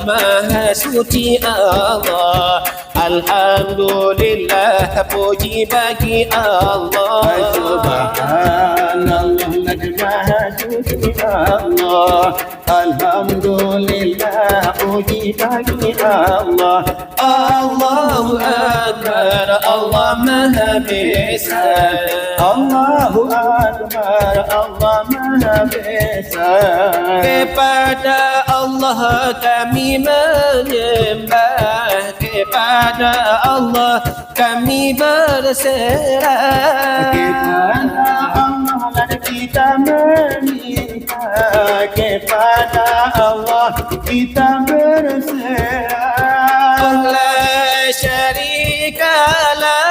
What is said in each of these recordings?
Maha Suci Allah. Alhamdulillah, puji bagi Allah. Subhanallah, Maha Suci Allah. Alhamdulillah, puji bagi Allah. Allahu Akbar, Allah Maha Besar. Allahu Akbar, Allah Maha Besar. Kepada Allah kami menyembah, kepada Allah kami berserah. Kepada Allah dan kita meminta, kepada Allah kita berserah. La syarika lah.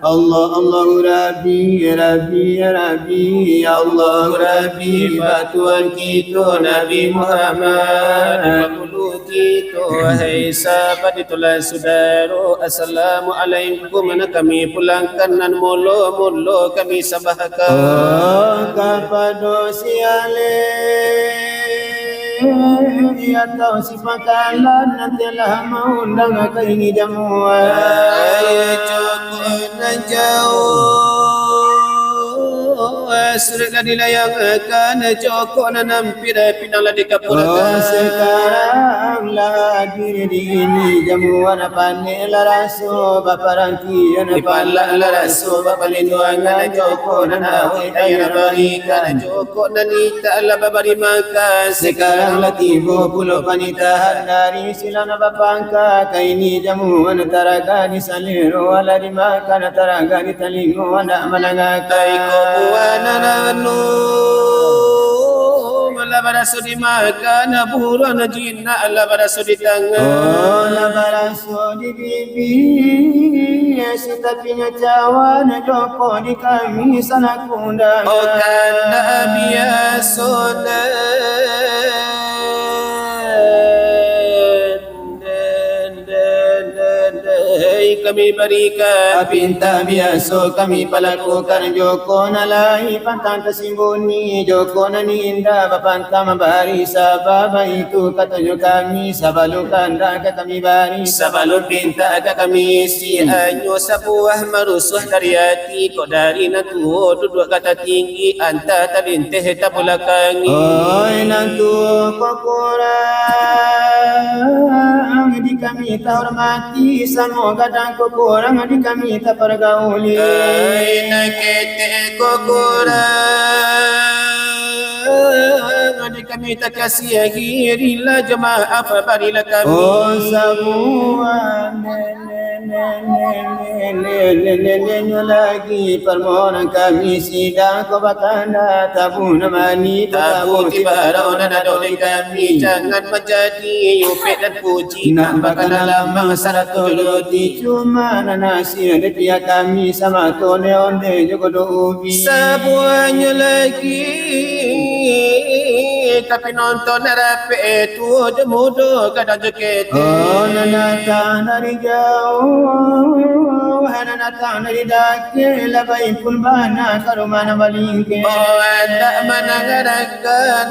Allah Allah Rabbi Rabbi Rabbi Allah Rabbi Tuhan kita Nabi Muhammad Dulu kita wahai sahabat itulah saudara. Assalamualaikum. Mana kami pulangkan nan mula-mula kami sabahkan. Kepada siale atau si pakalan nantilah mengundang ke ini jamuan. Cukup jauh sudah dilayangkan cukup nampir pinanglah dikapurkan. Sekarang lagi di ini jamuan panela rasu baparangkian Ipalak rasu bapalinduangan cukup nanawi daya berikan cukup nanita Allah babari makan. Sekarang tiba puluh panitahan dari silana bapangka kaini jamuan taraga di saliru wala dimakan taraga di talingu anak menangakai kopuana nanu labarasu dimakan buruan jinna labarasu di tangan labarasu di bibi sitapinya cawan joko di kami sana kundang kana biasona kami berikan pinta biasa kami pelakukan joko nalai pantang tersimbuni joko naninda bapantang membari sabab itu katanya kami sabalukan dah kami bari sabalun pinta agak kami si anyo sabuah marusuh dari hati kau dari nantu duduk kata tinggi anta tabinteh tabulakangi oi nantu kokurang di kami terhormati sama gadang kokurang di kami tak pergauli nak kete kokurang di kami tak kasih akhirilah jemaah barilah kami oh semua nenek lagi permohonan kami sidang kau bakanda tabu namani tabu tibarau nadoli kami jangan menjadi yupet dan puji nampak dalam mangsa toloti cuma nasi dia kami sama tone onde jogodo ubi semuanya lagi tapi nonton rapi itu jemudo kadang jeket oh nanata dari jauh hananata dari dake labai pun bana karumana balingke oh anda menangarakan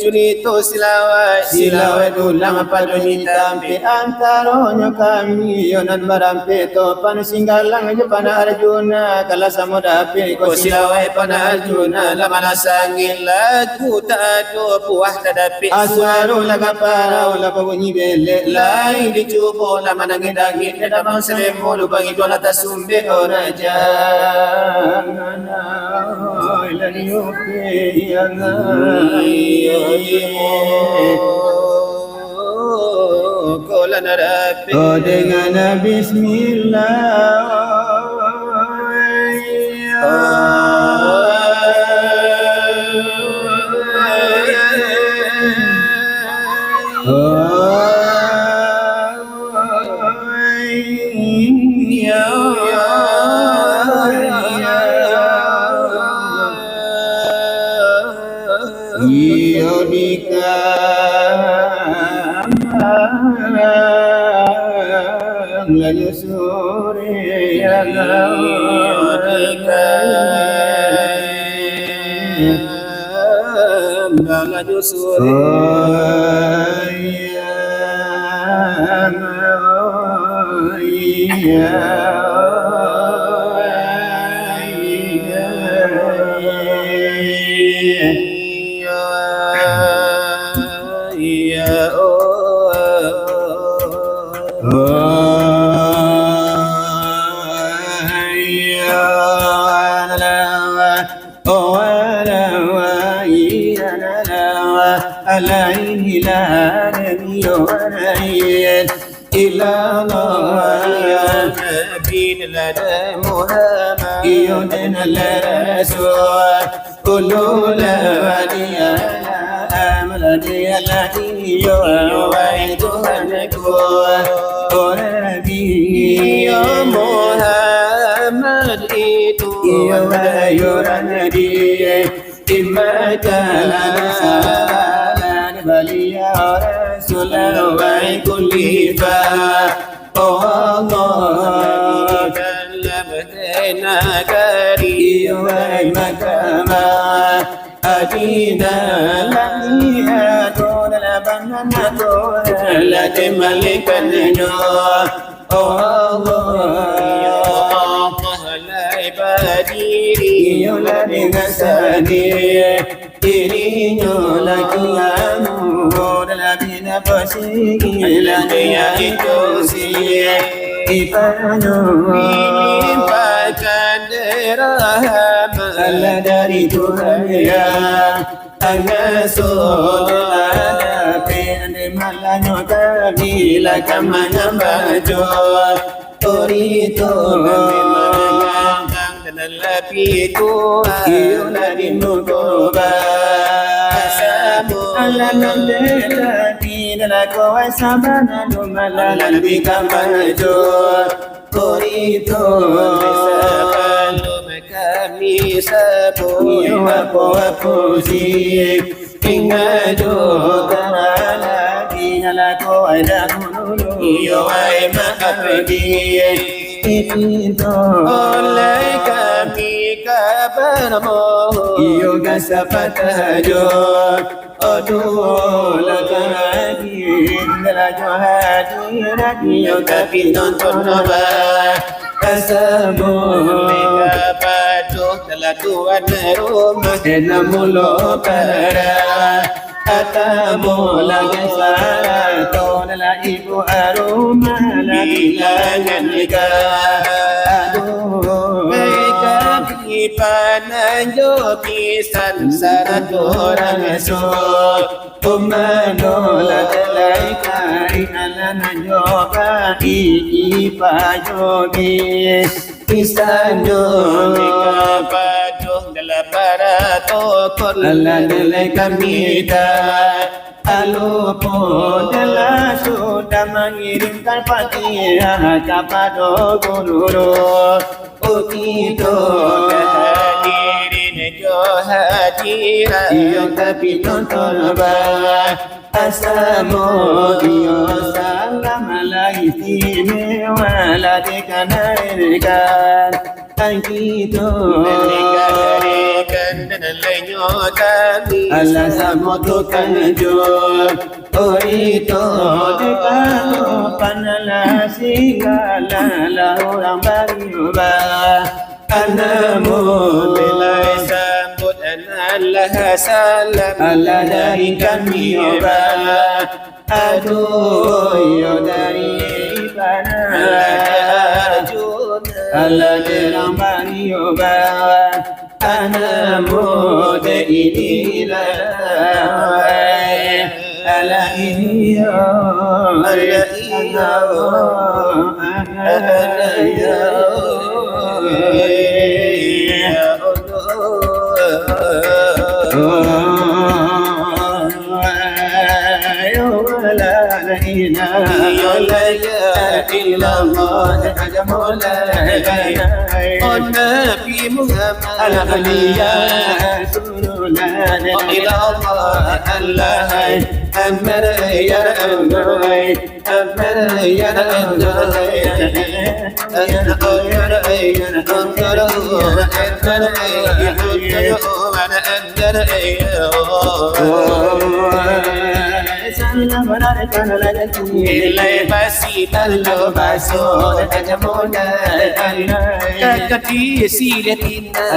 Cunito silawai dulang padoni tampi antaronyo kami yonan marampe topan singgalang pana Arjuna kala samodapi ko silawai pana Arjuna lamana sangil lagu tak ada buah tadapi aswaru laga parau laga bunyi bele lain dicubo lamana ngedangit dadamang selemo lubangi dola tasumbe oraja lani upi yang Kola narapi dengan bismillah Yodika Lalu surya Yodika Lalu surya إلى الله نبي لدى محمد يدنا الرسول كل لوليا أمر التي يوعدها نكون وربي يا محمد يرندي إما كان بلي يا رسول الله كل الله كلمتنا كريم مكما أدينا لنيا دون لبننا دون لتملك النور الله العبادي يولد سادي إلينو لك أمور لبين فشيك لنيا إتوسي إفانو فكندرهم الذي تهيا الرسول أدفن ملانو تبيل كما نبجو أريد Lapiku Yunadi nukoba Alanandela Dina koa sabana Numala lambika majo Korito kami sabu Yuwapo wapusi Ingajo Karala Dina la koa da kunulu Yuwai makapedi Ipito Oleh kami kabarmu Yoga sapatajo Odola kahadin Dalajo hadirat Yoga piton tonoba Kasabu Mega paduh telah tuan rumah Enamulo para Atamu lagi salaton La ibu aroma La bilangan nikah Aduh Pananjo pisan saratora so Umano la delai kari alana yoga ipa yogi Isanjo Mega paduh dalam barato ala delai kamita Alupo dela sudah mengirimkan Fatihah kepada guru Utito hadirin johadiran Iyo tapi tonton ba Asamu iyo salam ala istimewa Ladika narikan Angkito Negarikan dan lainnya kami Ala samoto kanjur Orito dekano panala sigala la orang bariuba Anamu Bilai sambut Allah salam Allah dari kami oba Aduh yo dari panah Allah dalam bari oba Anamu de inilah Ala ini yo Ala ini yo إله إلا الله يا مولاي النبي محمد الغني يا رسول الله إلى الله الله أمر يا الله أمر يا الله Ilai basi lalu baso ajamona kakati silatina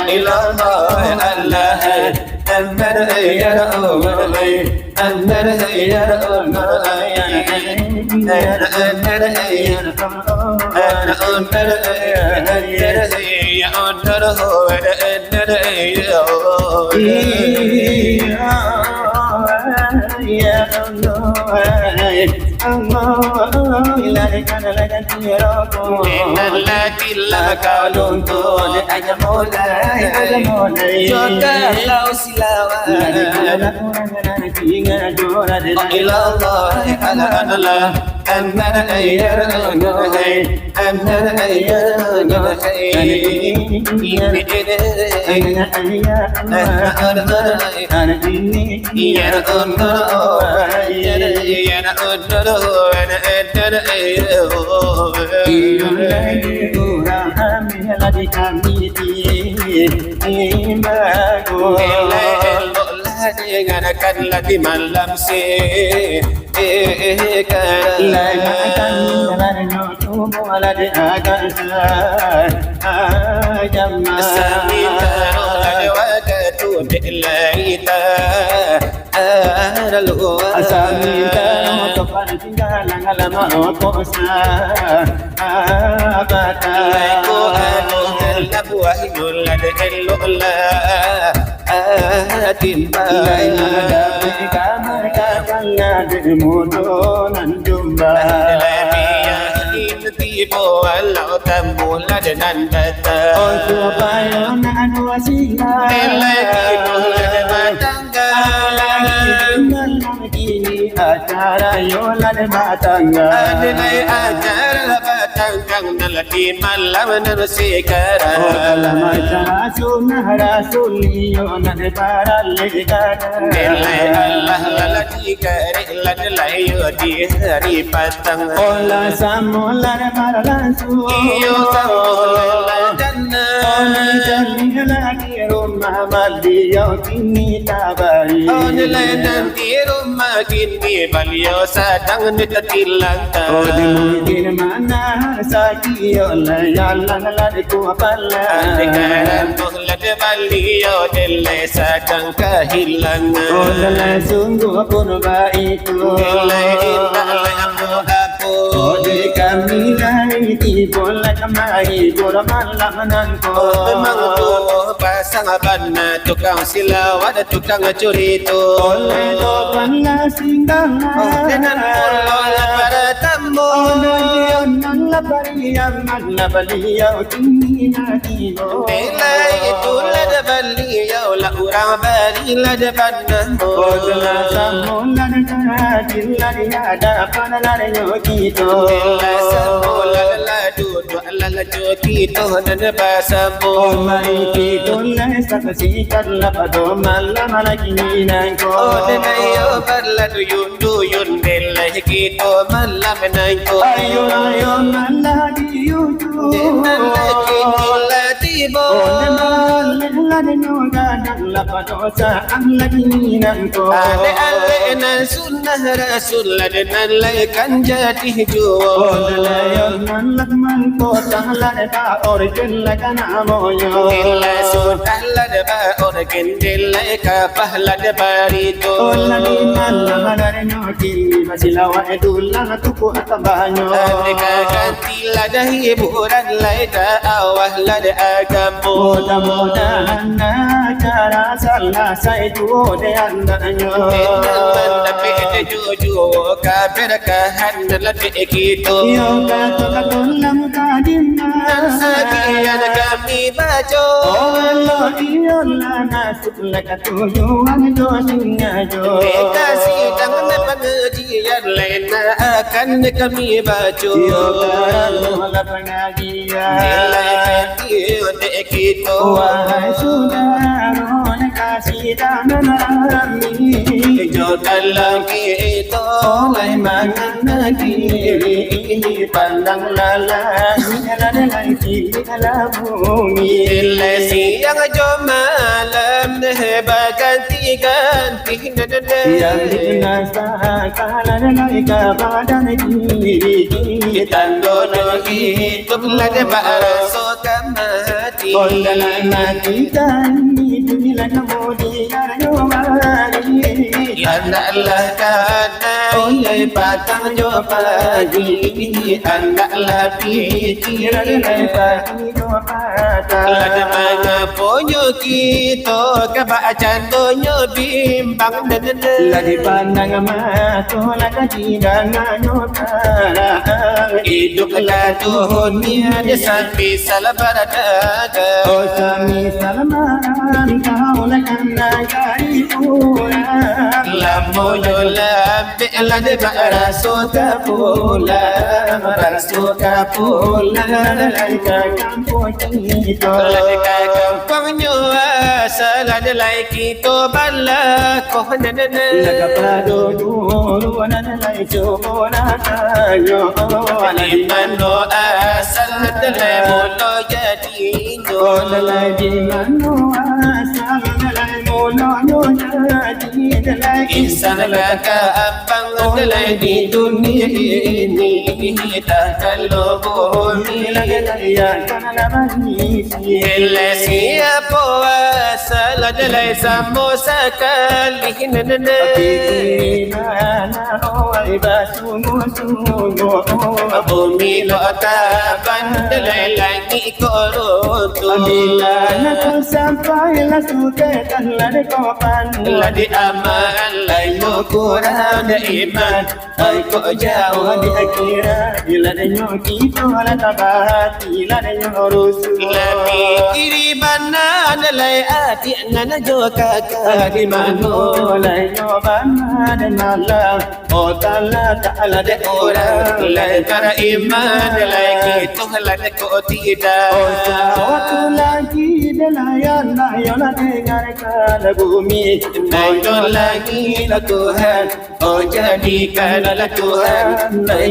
ilallah Allah amar ya Allah amar ya Allah dengan kanlah di malam tibo walau tambula dengan kata oh subayana wasila tibo matangga kini acara yola matangga adilai acara batangga nalati malam narusikara dalam acara sunnah rasulio nade para legara nilai Allah lalati kare lalai di hari patang ola samola marlansu iyo samola janna janna lagi rumah maldiyo kini tabari nilai nanti rumah kini beliau sedang ditatilang oh di mungkin mana sakiyo la yalla lariku apalla sekarang tuh beliau delai sedang kehilangan oh la sungguh purba itu delai indahlah aku oh di kami lai tibo la kamai guraman lamanan ko memang tuh pasang bana tukang silawat tukang curi itu oleh topan la singgang dengan pulau para tamu nan la bariyam la baliya kini na tibo delai itu la beliau la orang bari la depan oh la samola na dilla ada panala yo kito la samola la duduk la joki to dan basamu oh mari kito la saksi karla pado malam lagi nan ko denayo barla duyun delai kito malam naiko ayo ayo maladi yuju delai kito la tibo la no la pado sa ang lagi nan ko ale na sunnah rasul dan laikan jati juo la yo nan lakman ko tahla ta origin la kana moyo illa sunnah la ba orgen delai ka pahla de barito la ni man la no ki masilawa edulla tuku atabanyo Adika ganti la dahi buran laita awah la de agamu moda na cara salla sai tu de andanyo Tapi de juju kafir kahan lebih gitu. Yo kata lam kadimna Sekian kami baca. Oh Allah iyo lana suka tujuan dosunya jo. Kasih tangan pengajian lain akan kami baca. Yo kata pengajian Nilai gitu. wahai saudara kasih tangan kami Jodoh lagi itu. oleh mangan kiri pandang lalai lagi dalam bumi Bila siang jom malam hebat ganti-ganti yang dirasakan lalai badan diri Tandono hidup lada baraso kamati Kondalan matikan itulah kemudian nyomari Andaklah kata oleh patang jo pagi andaklah pikiran pagi jo Lada patang mengapunyo kita Kebacan donyo bimbang lagi pandang mata lagi tidak nyotara Hiduplah dunia dia sampai salah beradaga oh sami salaman kau lakan nagari pulang Lamu yola Bi'la de baraso Rasuka pula Laika kampung kita Ladika kampangnya Asal ada laiki to bala Kohana Laga padu dulu Nanalai coba nakayo Imano asal ada mulo jadi Lalai di manu asal Lalai mulo jadi Lalai Insan laka abang adalah di dunia ini Tak kalau bumi Lalai kanalabani Bila siapa asal adalah samosa kali Bumi lo taban adalah lagi korutu Ladi aman lai mo kurang da iman Ay ko jauh di Ladi kiri mana nalai ati nana jo kakak di mano Oh tala ta'ala de orang Lai kara iman lai gitu lai ko tidak Bumi Naikkan lagi lah Tuhan Oh jadikanlah Tuhan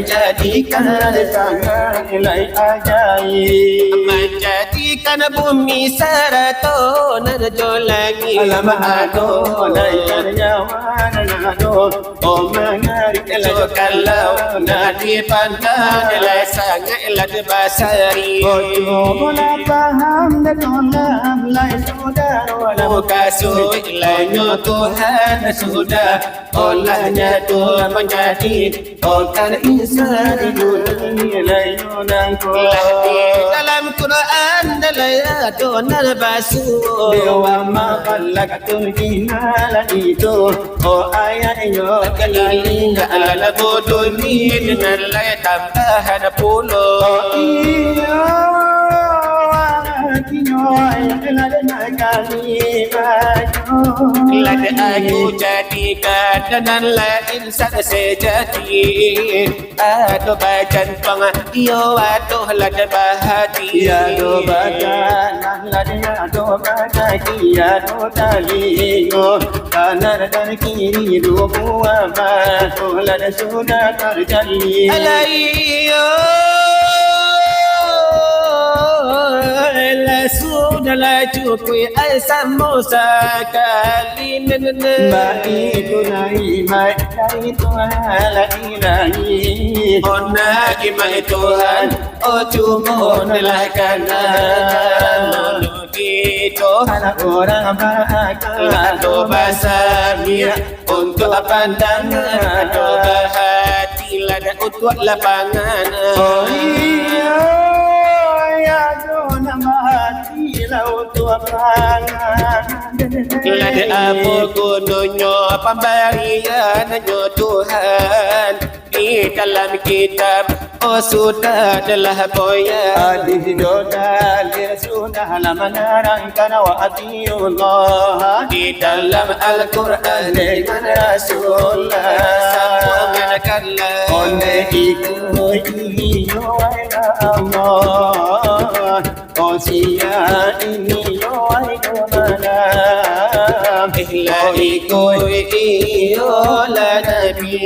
jadikan tangan nilai ajaib Menjadikan bumi sarato Narjo lagi alamak ado naikkan nyawa nado oh mengarik So kalau nadi pandang Nilai sangat lad basari oh coba paham dan tolak lai saudara Muka suilanya Tuhan sudah Olahnya Tuhan menjadi Okan insan di dunia layu nangko Lagi dalam Quran Dalaya donar basuh Dewa makalak turgina itu Oh ayatnya Keliling ala bodoh ni Dengan lay tambahan puluh Oh iya Lada aku jadikan dan lain insan sejati Aduh bacan pang iyo aduh lada bahati Ya do bacan lada do bacan ya do talingo kanan dan kiri dua buah batu lada sudah terjadi Alaiyo Sudahlah cukup samosa kali Baik itu naik baik itu lagi Oh nak imai Tuhan Oh cuma adalah kanan Gitu anak orang bakal Atau basarnya Untuk pandangan Atau hati lada untuk lapangan Oh iya ya do nama hati laut tua pangan Lada apa gunanya pemberiannya Tuhan di dalam kitab. Oh sudah adalah boya Hadis doa sudah lama nerangkan wa atiullah di dalam Al-Quran dengan Rasulullah mengenalkanlah oleh ikut iyo Allah oh sia ini yo malam Ihla ikut iyo la Nabi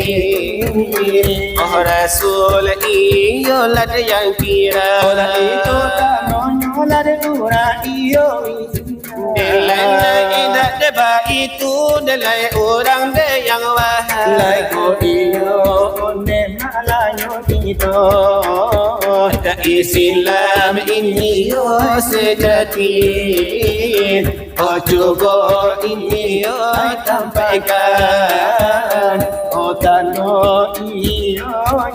Oh Rasul iyo la yang kira Ola itu tanonyo la de ura iyo Delana indah deba itu delai orang de yang wahai Lai ko iyo ne malanyo itu Da Islam ini yo sejati Oh coba ini yo sampaikan Oh tano iyo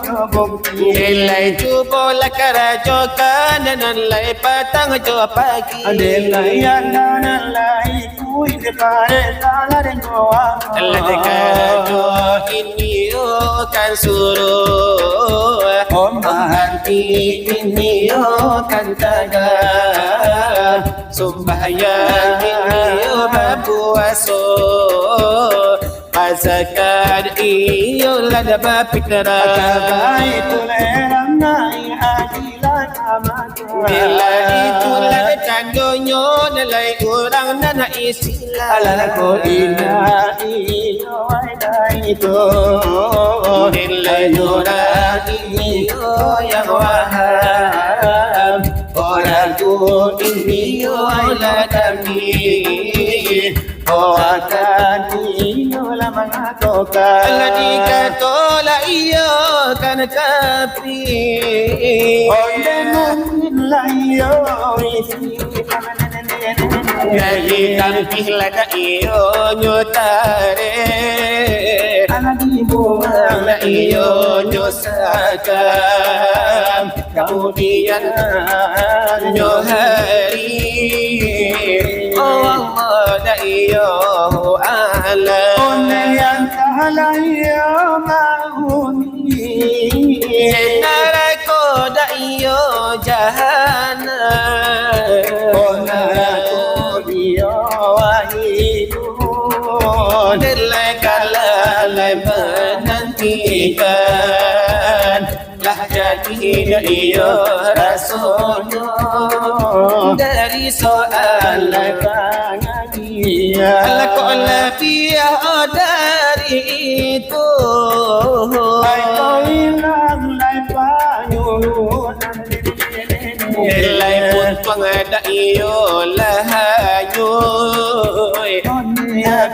yo bukti Nilai cuba lah kerajokan dan nilai petang jua pagi Adelai anana lai kui de pare tala de goa Nilai kerajo ini yo kan suruh Om hati ini yo kan jaga Sembahyang ini yo berpuasa Masakan iyo lada bapikara itu lerang nai adilan amatu Bila itu lada candonyo nilai orang nana isilah Ala ko ina iyo aida itu Nilai orang iyo yang waham Orang tu iyo lada mi Oh akan iyo la mangatoka Alladhi katola iyo kan kapri Onde nun la iyo isi Jadi kampih lada iyo nyotare Aladi buang La iyo nyosakam Kemudian nyohari Oh Allah da iyo ala Onde yang tahala iyo mahuni Narako da iyo jahana Onde iyo wahidun Delai kalalai menantikan Lah jadi da iyo rasulnya Dari soal Pengajian Alakola biya dari itu Ay kau hilang lai panyuluhan Nilai pun pengada iyo lahayuy Ya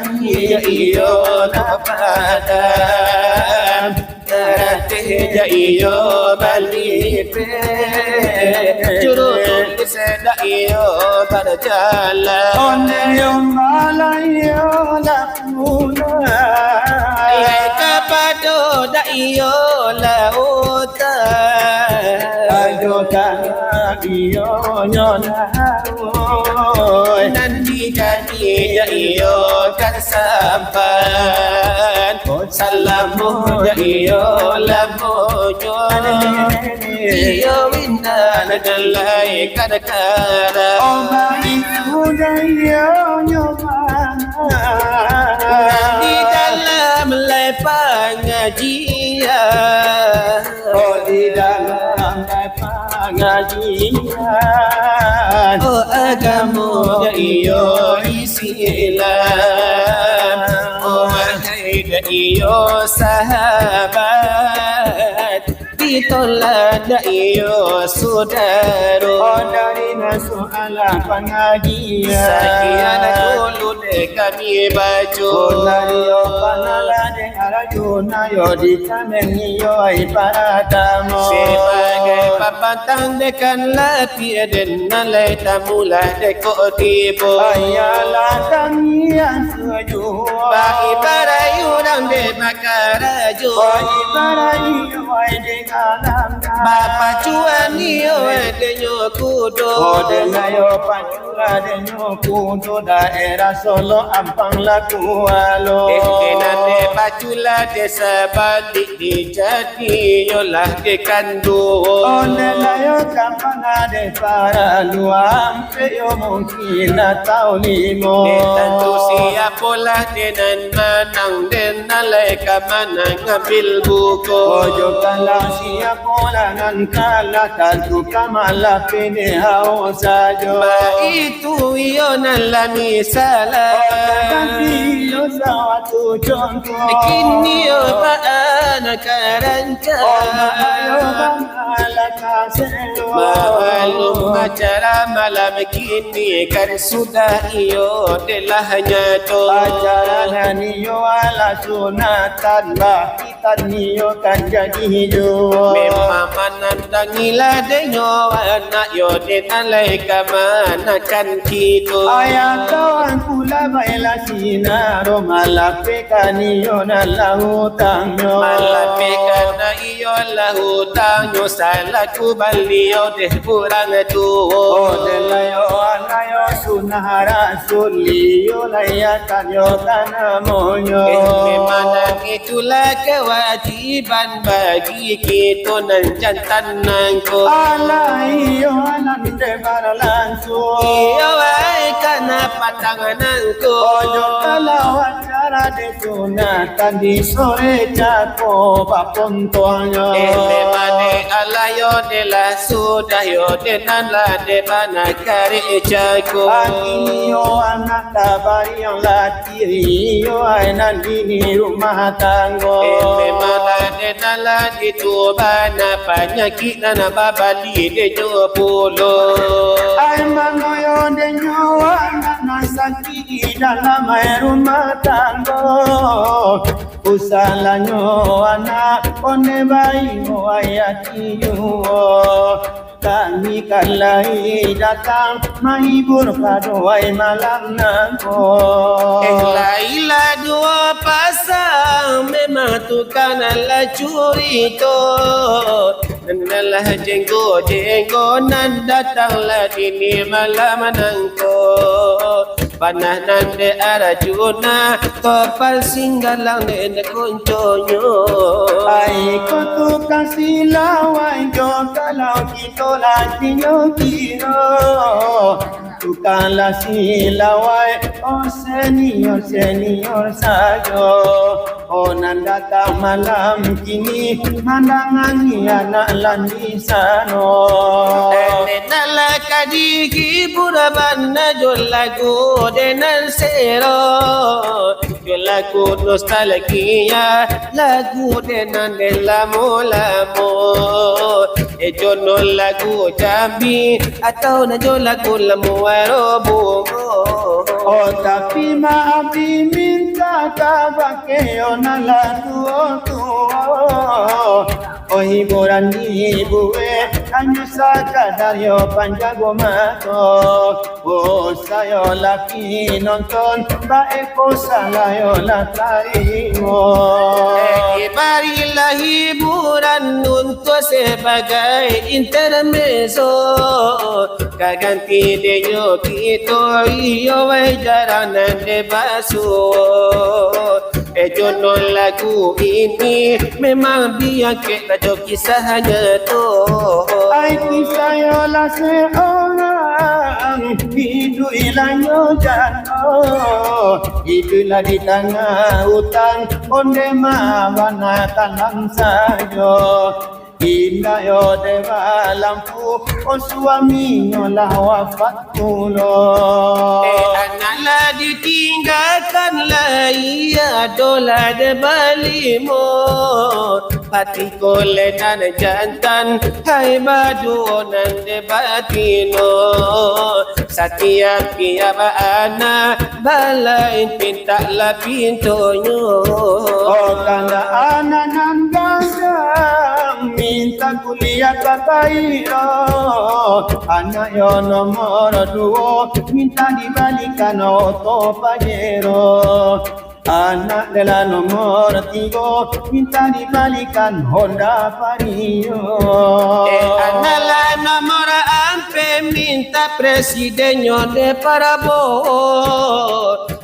iyo napadam Teratih ya iyo balipe Jurut seda iyo berjalan Onde yung malayo lapunay Kapado da iyo lautan Ayo tanah iyo nyonahoy Nanti jadi ya iyo kan sampan Salamu ya iyo lamunyo Iyo windan dalai kadakara Oma itu dayo nyomanay Di dalam lai pengajian Oh di dalam pengajian Oh agama ya iyo Islam Oh wahai da iyo sahabat Ditolak da iyo saudara Oh dari soalan pengajian Sekian dulu deh kami baju Dari panala de arajuna yo di kameni yo iparatamo Sebagai papatang dekan lapi dan nalai tamulah deko tibo Ayalah tangian sejua Bagi para yudang de makaraju Oh ibarayu ay de kalam Bapa cuan yo denyo kudo Yo pacula denyo kudo daerah Solo Ampang Lakualo. Nande bacula desa balik di Jati yo lah de kandu. Yo kampana de para luang yo mungkin atau limo. Tentu siapa lah denan manang denalai kamana ngambil buku. Ojo kalau siapa langan kalah tentu kamala pene hao sajo. Itu iyo nalami salah. Tapi yo sawatu contoh. Kini yo baana karanca. Yo bangala kaselo. Maklum acara malam kini kan sudah iyo delahnya to. Acara niyo ala sunatan bahitan niyo kan jadi hidup. Memang manandangilah denyo anak yo denalai kamana kan kitu. Ayat kawan pula baila sinaro malape kaniyo na lahutangyo. Malape kana iyo lahutangyo salaku baliyo deh kurang tuo. Delayo anayo sunahara suliyo layatan yo tanamonyo. Memang itulah kewajiban bagi kita nan jantan nangko. Alayo anande baralansu. Iyo ay kana pandangan nangko. Ojo kalau acara de sunatan di sore jako bapontoanyo. Mane alayo de la sudah yo de nala de bana kari jako. Yo anak tabari yang latiri yo ainan dini rumah tanggo. Memang de nala itu bana penyakit nana babali de jo pulo. Ay manoyo de nyawa anak sakit dalam rumah tanggo. Usalanyo anak one bayi mo ayati yo. Kami kalai datang menghibur paduai malam nangko. Lailah dua pasang memang tu kanalah curi to. Nanalah jenggo nan datanglah dini malam nangko. Panah nande arajuna topal singgalang nene konconyo. Ay ko tu kasih lawai jo kalau kita latinya kiro. Tukanglah silawai oh senior sajo. Oh nan datang malam kini mandangan anak landi sano. Nala kadigi buraban na jolago denan sero. Lagu nostalgia lagu denan de lamo. Jono lagu Jambi atau najo lagu Lamuaro Bungo. Oh tapi maaf diminta kabake ona lagu tuo. Oh hiburan ibuwe hanya sekadar yo panjago mato. Oh sayo laki nonton baik ko salah yo latarimo. Barilah hiburan untuk sebagai intermezzo. Kaganti de yo kito iyo jaranan de basu. Jono lagu ini memang biang kita jo kisahnya tu. Ay kisah yo la seorang hidup ilanyo jano. Hiduplah di tengah hutan onde mawana tanam sajo. Indah yo dewa lampu oh suaminya lah wafat tulo. Anaklah ditinggalkanlah ia dola de balimo. Pati kole dan jantan hai badu nan de batino. Setiap kiaba anak balain pintalah pintunya. Oh kanda anak nan gandang minta kuliah kakairo. Anak yo nomor 2 minta dibalikan auto pajero. Anak adalah nomor 3, minta dibalikan Honda Vario. Adalah nomor ampe minta presidennya de parabot.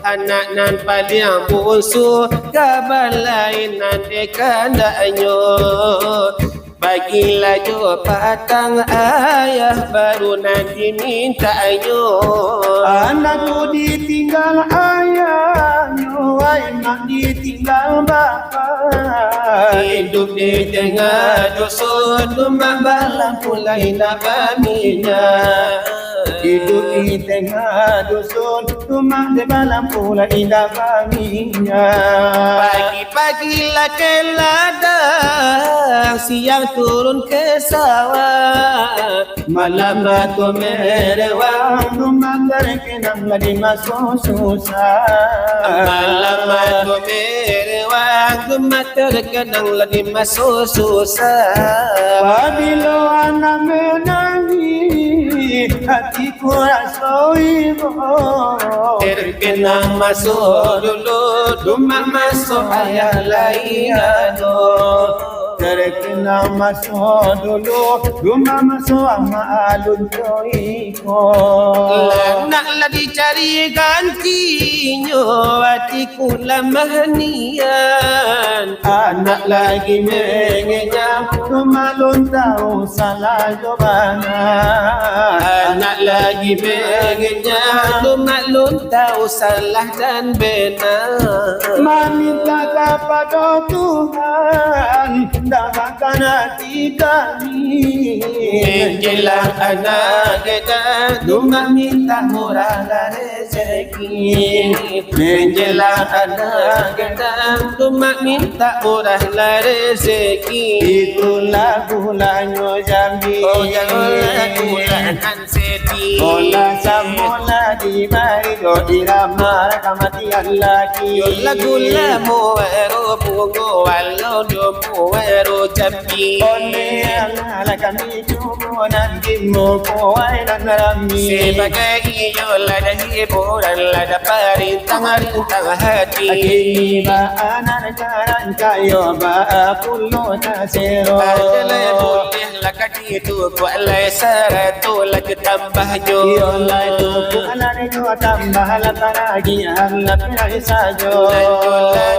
Anak nan paling bungsu kabalai nan de kandaknya. Bagilah jo patang ayah baru nanti minta ayo. Anakku ditinggal ayahnya, nak ditinggal bapa. Hidup di tengah dusun, rumah balang pulai nak kaminya. Hidup di tengah dusun, rumah di balang pula indah kaminya. Pagi-pagi lah ke ladang, siang turun ke sawah. Malam batu merewang, rumah terkenang lagi masuk susah. Malam batu merewang, rumah terkenang lagi masuk susah. Apabila anak menangis, hatiku rasa ibu. Terkenang masuk dulu, rumah masuk ayah lain aduh. Terkenang masuk dulu, rumah masuk ama alun toiko. Naklah dicari gantinya, hatiku lemah nian. Anak lagi mengenyang, rumah lun tahu salah jobana. Anak lagi mengenyang, rumah lun tahu salah dan benar. Meminta kepada Tuhan, dapatkan hati kami. Menjelang anak kita, rumah minta murah rezeki. Menjelang anak kita, rumah minta murah rezeki. Itu lagu-lagu Jambi. Oh janganlah gulakan sedih. Bola samola di mari do irama kamatian lagi. Gula muero bungo walau do muero jambi. Ole ala kami cuma nanti mau kuai dan rami. Sebagai iyola dan hiburan lada parintang hati. Akiba anak jaran kayo ba pulo tasero. Adalah boleh lakat itu buatlah saratu lagi tambahnya. Yola itu anak itu tambah lagi anak pilih sajo.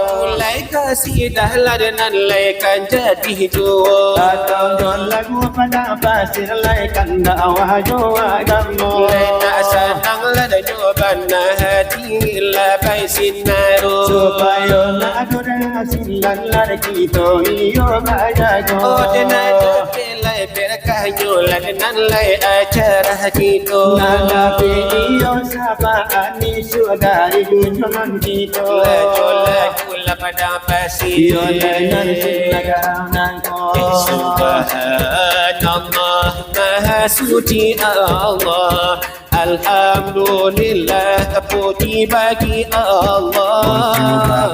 Kulai kasih dah ladenan laikan jadi jual. Atau jual lagu pada pasir laikan dakwah jua kamu. Tak senang lada jawaban hati labai sinaru. Supaya nak berhasilan lagi tu iyo bajago. Oh denai pelai berkahnya ladenan lai acara gitu. Nada iyo sapaan ni saudari kunjungan kita. Jola pada pasir. Iyo dengan sinagang ko. Subhanallah Maha Suci Allah. Alhamdulillah puji bagi Allah.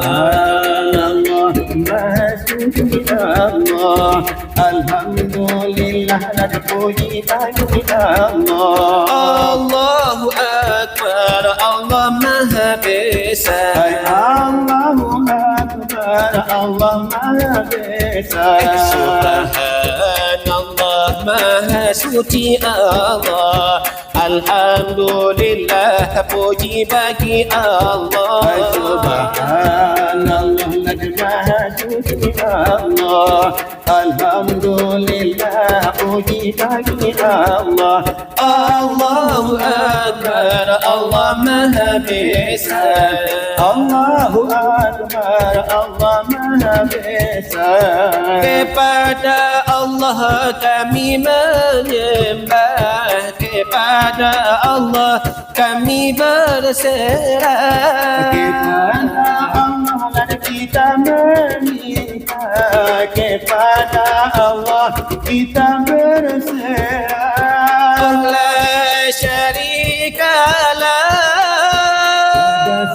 Subhanallah Maha Suci Allah. Alhamdulillah dan puji bagi Allah. Allahu Akbar Allah Maha Besar. Allahu Akbar Allah Maha Besar. Subhanallah Maha Suci Allah. Alhamdulillah puji bagi Allah. Subhanallah Maha Suci Allah. Alhamdulillah puji bagi Allah. Allahu Akbar Allah Maha Besar. Allahu Akbar Allah Maha Besar. Kepada Allah kami menyembah, kepada Allah kami berserah. Kepada Allah dan kita meminta, kepada Allah kita berserah. La syarikalah.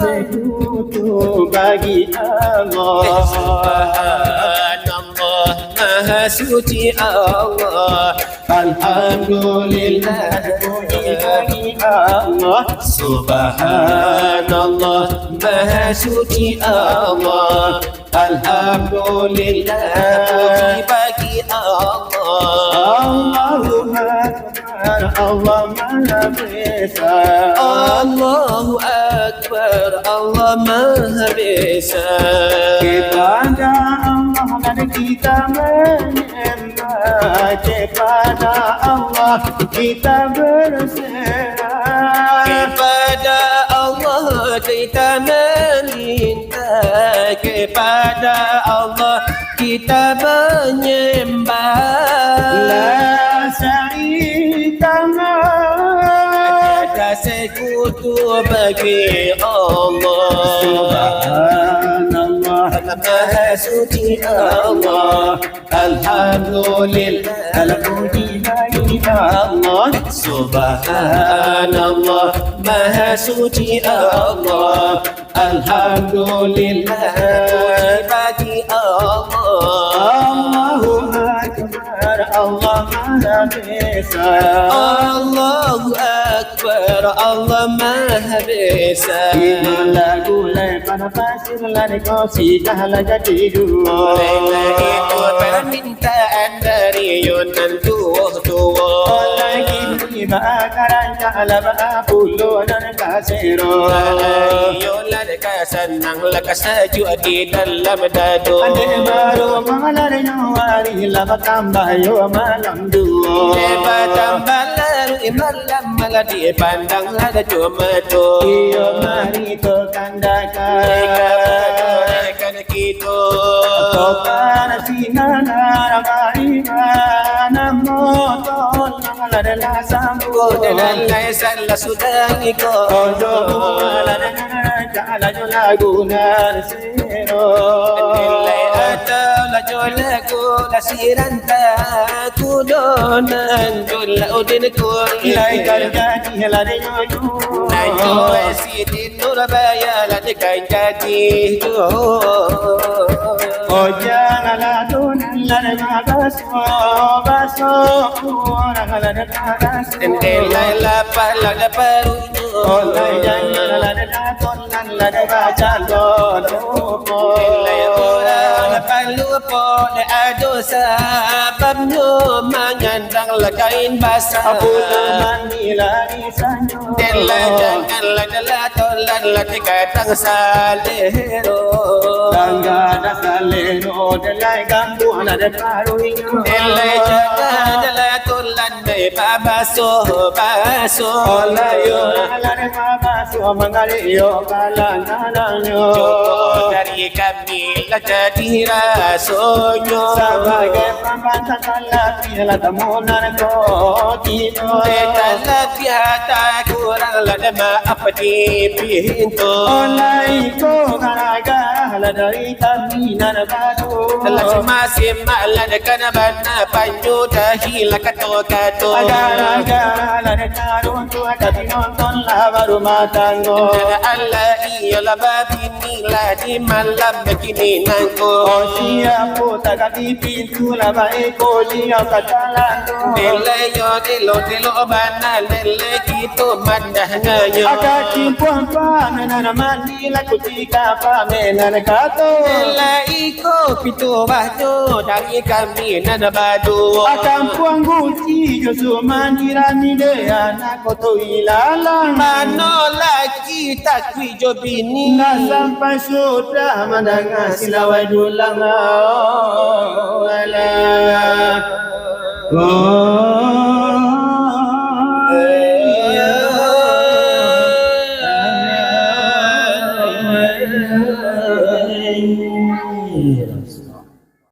Sekutu bagi Allah. Subhanallah Maha Suci Allah. Alhamdulillah puji bagi Allah. Subhanallah Maha Maha suci Allah. Alhamdulillah. Puji bagi Allah. Allahumma akbar, Allah Maha Besar. Allahu Akbar, Allah Maha Besar. Kepada Allah dan kita menyembah, kepada Allah kita berserah. Kepada Allah kita meminta, kepada Allah kita menyembah. La syarika Tiada sekutu bagi Allah. Subhanallah, Maha suci Allah. Alhamdulillah, al-puji bagi Allah. Subhanallah, Maha suci Allah. Alhamdulillah, Puji bagi Allah. Allahu Akbar, Allah Maha Besar. Allahu Akbar, Allah Maha Besar. Lagu pada pasir lari kau sudah jadi dua. Itu permintaan dari Yunan tua-tua. Lagi bakaran kala bapuluh dan kasiro. Yunan kasanang lakas sejuk di dalam dadu. Ande baru mengalir nyawari lama tambah yo malam dua. Lepas tambah lalu malam malah dipandang ada cuma tu. Iyo mari to kandakan. Kan kita Topan sinana rabaima namo tol mengalir sambu. dan lain sudah ikut. Ojo mengalir kala lagunan siro. Nilai atau lagu lasiran tak kudonan jula udin Lai kuliah. jadi lari yo. Najo Siti Nurabaya la dekai jadi Oja la tunan la baso baso orang la baso. Nilai la pala la paru. Olai jangan la tunan la baca lo. Nilai orang la palu po le ado sababnya mengandang la kain basah. Abu mandi la isanyo. Nilai janganlah adalah tolan la dikatang salero. Tangga dah saleno delai gambu la paruinyo. Nilai jangan adalah tolan me babaso baso. Olayo la baso mangaliyo kalananyo. Jodoh dari kami lah jadi rasonyo. Sebagai pembantu lelaki la tamunan ko tino. Dalam biata kurang lah maaf di pintu. Olai ko garaga la dari kami nan batu. Telah masih malah dekat bana panju dahila kato-kato. Agara-agara la de karun tu tapi nonton la baru matango. Dan Allah ialah babi nila di malam begini nangko. Oh siapa tak di pintu la baik ko dia katalando. Nilai yo dilo bana lele gitu mandah ngayo. Akaki puan nan mandi la kutika pamenan kato. Nilai ko pitu bahjo dari kami nana badu. Akan puang guci josu mandirani de anak koto ilalang. Mano lagi tak kuijo bini. Na sampai sudah mendengar silawai dulang. Oh,